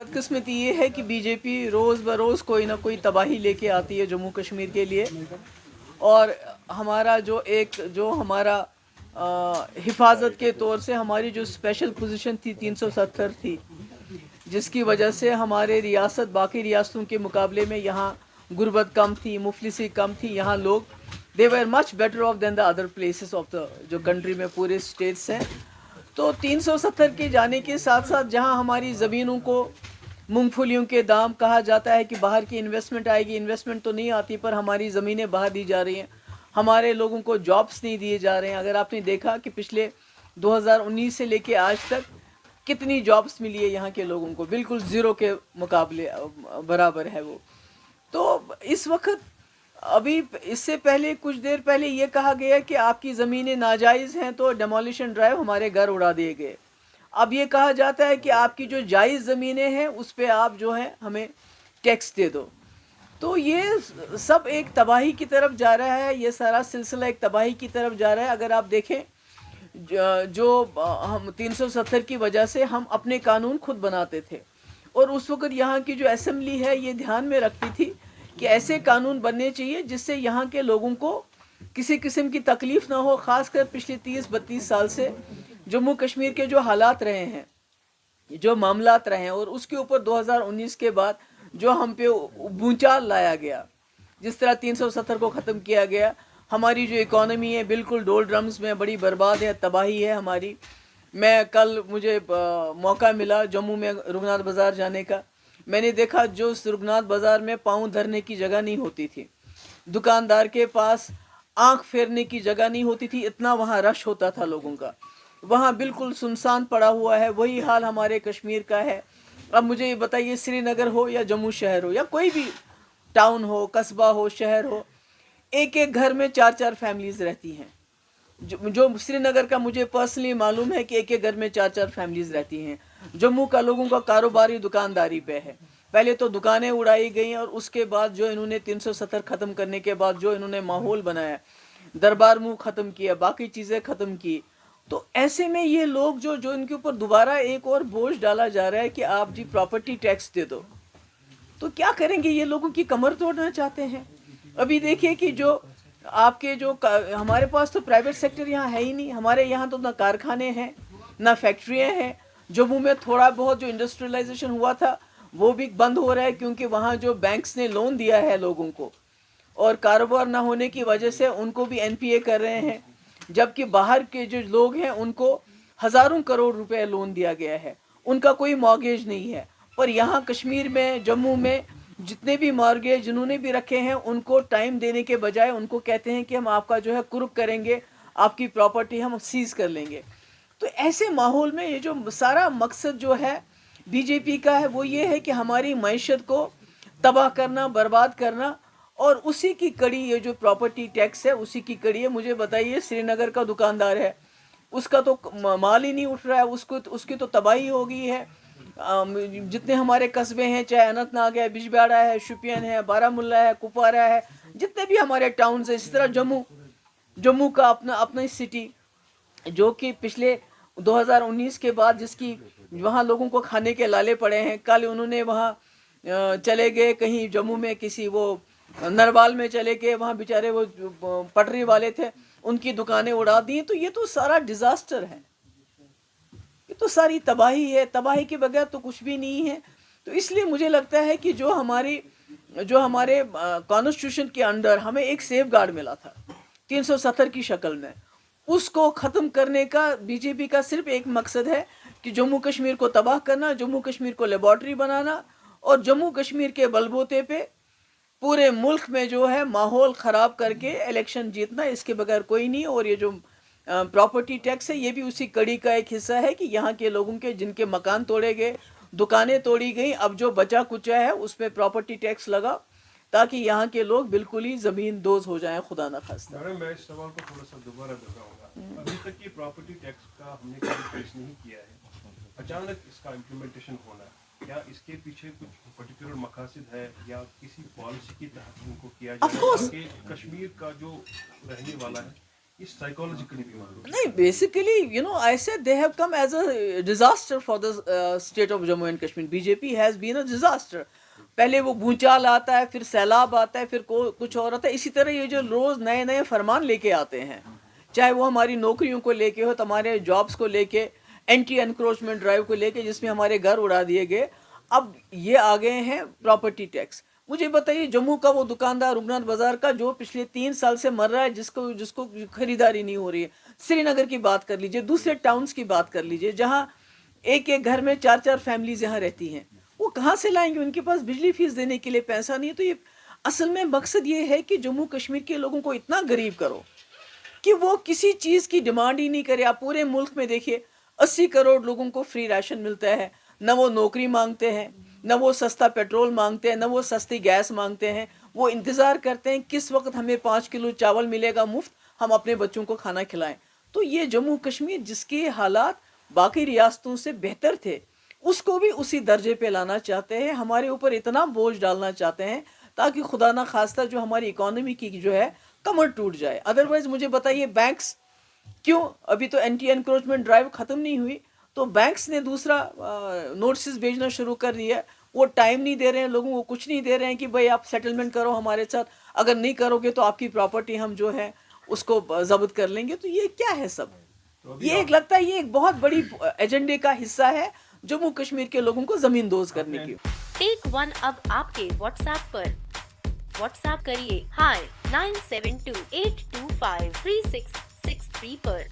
बदकिस्मती ये है कि बीजेपी रोज़ बरोज़ कोई ना कोई तबाही लेके आती है जम्मू कश्मीर के लिए। और हमारा जो हमारा हिफाजत के तौर से हमारी जो स्पेशल पोजीशन थी 370 थी, जिसकी वजह से हमारे रियासत बाकी रियासतों के मुकाबले में यहाँ गुर्बत कम थी, मुफलिसी कम थी। यहाँ लोग they were much better off than the other places of the जो कंट्री में पूरे स्टेट्स हैं। तो 370 के जाने के साथ साथ जहाँ हमारी ज़मीनों को मूंगफलियों के दाम कहा जाता है कि बाहर की इन्वेस्टमेंट आएगी, इन्वेस्टमेंट तो नहीं आती, पर हमारी ज़मीनें बाहर दी जा रही हैं, हमारे लोगों को जॉब्स नहीं दिए जा रहे हैं। अगर आपने देखा कि पिछले 2019 से लेके आज तक कितनी जॉब्स मिली है यहाँ के लोगों को, बिल्कुल ज़ीरो के मुकाबले बराबर है वो। तो इस वक्त अभी इससे पहले कुछ देर पहले ये कहा गया कि आपकी ज़मीनें नाजायज़ हैं तो डेमोलिशन ड्राइव, हमारे घर उड़ा दिए गए। अब ये कहा जाता है कि आपकी जो जायज़ ज़मीनें हैं उस पे आप जो है हमें टैक्स दे दो। तो ये सब एक तबाही की तरफ जा रहा है, ये सारा सिलसिला एक तबाही की तरफ जा रहा है। अगर आप देखें जो हम 370 की वजह से हम अपने कानून खुद बनाते थे, और उस वक्त यहाँ की जो असेंबली है ये ध्यान में रखती थी कि ऐसे कानून बनने चाहिए जिससे यहाँ के लोगों को किसी किस्म की तकलीफ़ ना हो। ख़ासकर पिछले 30-32 साल से जम्मू कश्मीर के जो हालात रहे हैं, जो मामलात रहे हैं, और उसके ऊपर 2019 के बाद जो हम पे भूचाल लाया गया, जिस तरह 370 को ख़त्म किया गया, हमारी जो इकॉनमी है बिल्कुल डोल ड्रम्स में बड़ी बर्बाद है, तबाही है हमारी। मैं कल मुझे मौका मिला जम्मू में रुगनाथ बाज़ार जाने का। मैंने देखा जो रुगनाथ बाज़ार में पाँव धरने की जगह नहीं होती थी, दुकानदार के पास आंख फेरने की जगह नहीं होती थी, इतना वहाँ रश होता था लोगों का। वहाँ बिल्कुल सुनसान पड़ा हुआ है। वही हाल हमारे कश्मीर का है। अब मुझे ये बताइए, श्रीनगर हो या जम्मू शहर हो या कोई भी टाउन हो, कस्बा हो, शहर हो, एक एक घर में 4-4 फैमिलीज़ रहती हैं। जो श्रीनगर का मुझे पर्सनली मालूम है कि एक एक घर में 4-4 फैमिलीज़ रहती हैं। जम्मू का लोगों का कारोबारी दुकानदारी पे है। पहले तो दुकानें उड़ाई गई, और उसके बाद जो इन्होंने 370 ख़त्म करने के बाद जो इन्होंने माहौल बनाया, दरबार मुँह ख़त्म किया, बाकी चीज़ें ख़त्म की। तो ऐसे में ये लोग जो इनके ऊपर दोबारा एक और बोझ डाला जा रहा है कि आप जी प्रॉपर्टी टैक्स दे दो, तो क्या करेंगे? ये लोगों की कमर तोड़ना चाहते हैं। अभी देखिए कि जो आपके हमारे पास तो प्राइवेट सेक्टर यहाँ है ही नहीं। हमारे यहाँ तो ना कारखाने हैं ना फैक्ट्रियाँ हैं। जम्मू में थोड़ा बहुत जो इंडस्ट्रियलाइजेशन हुआ था वो भी बंद हो रहा है, क्योंकि वहाँ जो बैंक्स ने लोन दिया है लोगों को, और कारोबार ना होने की वजह से उनको भी एनपीए कर रहे हैं, जबकि बाहर के जो लोग हैं उनको हज़ारों करोड़ रुपए लोन दिया गया है, उनका कोई मॉर्गेज नहीं है। पर यहाँ कश्मीर में, जम्मू में जितने भी मॉर्गेज जिन्होंने भी रखे हैं, उनको टाइम देने के बजाय उनको कहते हैं कि हम आपका जो है कुर्क करेंगे, आपकी प्रॉपर्टी हम सीज कर लेंगे। तो ऐसे माहौल में ये जो सारा मकसद जो है बीजेपी का है वो ये है कि हमारी मईशत को तबाह करना, बर्बाद करना, और उसी की कड़ी ये जो प्रॉपर्टी टैक्स है उसी की कड़ी है। मुझे बताइए, श्रीनगर का दुकानदार है, उसका तो माल ही नहीं उठ रहा है, उसकी तो तबाही हो गई है। जितने हमारे कस्बे हैं, चाहे अनंतनाग है, बिजबिहाड़ा है, शुपियन है, बारामुल्ला है, कुपवारा है, जितने भी हमारे टाउन्स हैं, इस तरह जम्मू का अपना सिटी, जो कि पिछले 2019 के बाद जिसकी वहाँ लोगों को खाने के लाले पड़े हैं। कल उन्होंने वहाँ चले गए कहीं जम्मू में, किसी वो नरवाल में चले गए, वहाँ बेचारे वो पटरी वाले थे, उनकी दुकानें उड़ा दी। तो ये तो सारा डिज़ास्टर है, ये तो सारी तबाही है। तबाही के बगैर तो कुछ भी नहीं है। तो इसलिए मुझे लगता है कि जो हमारे कॉन्स्टिट्यूशन के अंडर हमें एक सेफ गार्ड मिला था 370 की शक्ल में, उसको ख़त्म करने का बीजेपी का सिर्फ एक मकसद है कि जम्मू कश्मीर को तबाह करना, जम्मू कश्मीर को लेबॉर्ट्री बनाना, और जम्मू कश्मीर के बलबूते पे पूरे मुल्क में जो है माहौल ख़राब करके इलेक्शन जीतना, इसके बगैर कोई नहीं। और ये जो प्रॉपर्टी टैक्स है ये भी उसी कड़ी का एक हिस्सा है कि यहाँ के लोगों के जिनके मकान तोड़े गए, दुकानें तोड़ी गई, अब जो बचा कुचा है उस पर प्रॉपर्टी टैक्स लगा, ताकि यहाँ के लोग बिल्कुल ही ज़मीन दोज हो जाएं, खुदा न खास्ता। मैं इस सवाल को थोड़ा सा दोबारा दोहराऊंगा। अभी तक ये प्रॉपर्टी टैक्स का हमने कभी फेस नहीं किया है, अचानक इसका इम्प्लीमेंटेशन होना, क्या इसके पीछे कुछ पर्टिकुलर मकासद है या किसी पॉलिसी के तहत इनको किया जाए ताकि कश्मीर का जो रहने वाला है इस साइकोलॉजिकली भी मालूम नहीं, basically, you know, I said they have come as a disaster for the state of Jammu and Kashmir. BJP has been a disaster. पहले वो भूचाल आता है, फिर सैलाब आता है, फिर कुछ और आता है. इसी तरह ये जो रोज नए नए फरमान लेके आते हैं, चाहे वो हमारी नौकरियों को लेके हो, हमारे जॉब्स को लेके, एंटी एनक्रोचमेंट ड्राइव को लेके जिसमें हमारे घर उड़ा दिए गए, अब ये आ गए हैं प्रॉपर्टी टैक्स. मुझे बताइए, जम्मू का वो दुकानदार रुगनाथ बाजार का जो पिछले 3 साल से मर रहा है, जिसको खरीदारी नहीं हो रही है. श्रीनगर की बात कर लीजिए, दूसरे टाउन्स की बात कर लीजिए, जहाँ एक एक घर में 4-4 फैमिलीज यहाँ रहती हैं. वो कहाँ से लाएंगे? उनके पास बिजली फीस देने के लिए पैसा नहीं है. तो ये असल में मकसद ये है कि जम्मू कश्मीर के लोगों को इतना गरीब करो कि वो किसी चीज़ की डिमांड ही नहीं करे. आप पूरे मुल्क में देखिए, 80 करोड़ लोगों को फ्री राशन मिलता है. न वो नौकरी मांगते हैं, न वो सस्ता पेट्रोल मांगते हैं, न वो सस्ती गैस मांगते हैं. वो इंतज़ार करते हैं किस वक्त हमें 5 किलो चावल मिलेगा मुफ्त, हम अपने बच्चों को खाना खिलाएं. तो ये जम्मू कश्मीर जिसके हालात बाकी रियासतों से बेहतर थे, उसको भी उसी दर्जे पे लाना चाहते हैं. हमारे ऊपर इतना बोझ डालना चाहते हैं ताकि खुदा ना खास्ता जो हमारी इकोनॉमी की जो है कमर टूट जाए. अदरवाइज मुझे बताइए, बैंक्स क्यों, अभी तो एंटी एनक्रोचमेंट ड्राइव ख़त्म नहीं हुई, तो बैंक्स ने दूसरा नोटिस भेजना शुरू कर दिया है. वो टाइम नहीं दे रहे हैं लोगों को, कुछ नहीं दे रहे हैं कि भाई आप सेटलमेंट करो हमारे साथ, अगर नहीं करोगे तो आपकी प्रॉपर्टी हम जो है उसको जब्त कर लेंगे. तो ये क्या है सब? ये एक लगता है ये एक बहुत बड़ी एजेंडे का हिस्सा है जम्मू कश्मीर के लोगों को जमीन दोज करने की. टेक वन अब आपके व्हाट्सएप पर. व्हाट्सएप करिए hi 9728253663 पर.